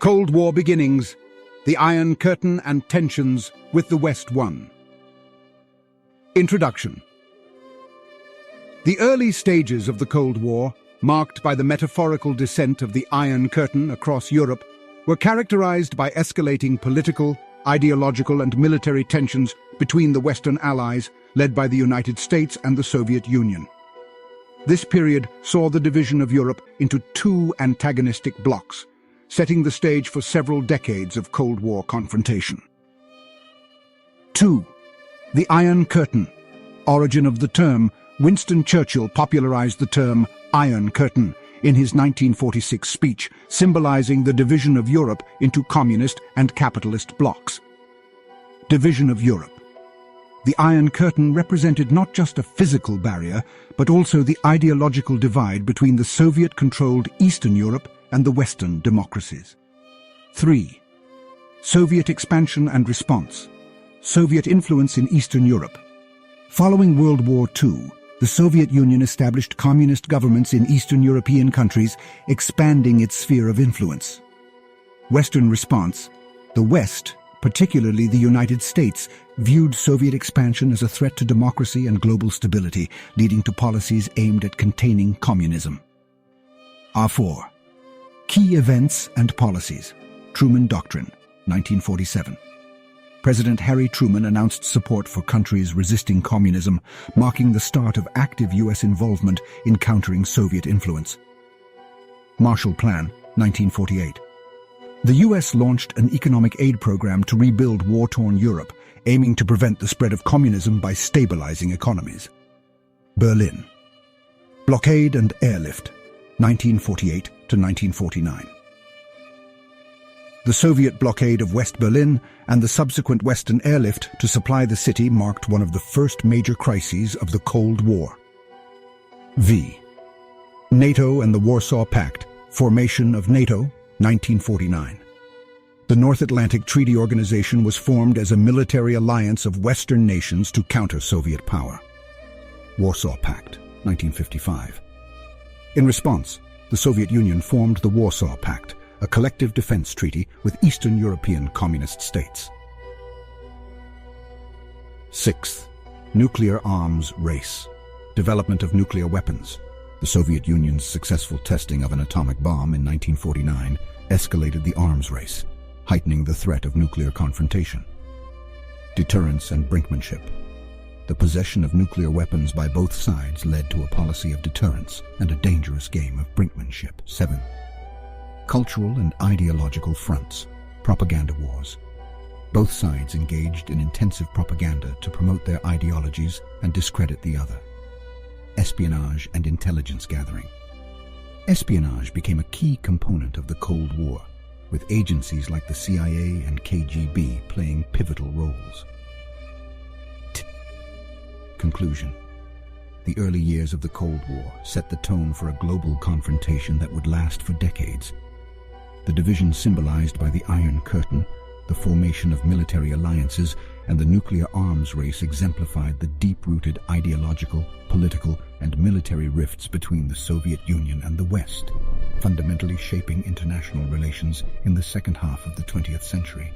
Cold War beginnings, the Iron Curtain and tensions with the West won. Introduction. The early stages of the Cold War, marked by the metaphorical descent of the Iron Curtain across Europe, were characterized by escalating political, ideological and military tensions between the Western Allies, led by the United States and the Soviet Union. This period saw the division of Europe into two antagonistic blocs, setting the stage for several decades of Cold War confrontation. 2. The Iron Curtain. Origin of the term: Winston Churchill popularized the term Iron Curtain in his 1946 speech, symbolizing the division of Europe into communist and capitalist blocs. Division of Europe. The Iron Curtain represented not just a physical barrier, but also the ideological divide between the Soviet-controlled Eastern Europe and the Western democracies. 3. Soviet expansion and response. Soviet influence in Eastern Europe. Following World War II, the Soviet Union established communist governments in Eastern European countries, expanding its sphere of influence. Western response. The West, particularly the United States, viewed Soviet expansion as a threat to democracy and global stability, leading to policies aimed at containing communism. R4. Key events and policies. Truman Doctrine, 1947. President Harry Truman announced support for countries resisting communism, marking the start of active U.S. involvement in countering Soviet influence. Marshall Plan, 1948. The U.S. launched an economic aid program to rebuild war-torn Europe, aiming to prevent the spread of communism by stabilizing economies. Berlin. Blockade and airlift, 1948 to 1949. The Soviet blockade of West Berlin and the subsequent Western airlift to supply the city marked one of the first major crises of the Cold War. V. NATO and the Warsaw Pact. Formation of NATO, 1949. The North Atlantic Treaty Organization was formed as a military alliance of Western nations to counter Soviet power. Warsaw Pact, 1955. In response, the Soviet Union formed the Warsaw Pact, a collective defense treaty with Eastern European communist states. 6th. Nuclear arms race. Development of nuclear weapons. The Soviet Union's successful testing of an atomic bomb in 1949 escalated the arms race, heightening the threat of nuclear confrontation. Deterrence and brinkmanship. The possession of nuclear weapons by both sides led to a policy of deterrence and a dangerous game of brinkmanship. 7. Cultural and ideological fronts. Propaganda wars. Both sides engaged in intensive propaganda to promote their ideologies and discredit the other. Espionage and intelligence gathering. Espionage became a key component of the Cold War, with agencies like the CIA and KGB playing pivotal roles. Conclusion. The early years of the Cold War set the tone for a global confrontation that would last for decades. The division symbolized by the Iron Curtain, the formation of military alliances, and the nuclear arms race exemplified the deep-rooted ideological, political, and military rifts between the Soviet Union and the West, fundamentally shaping international relations in the second half of the 20th century.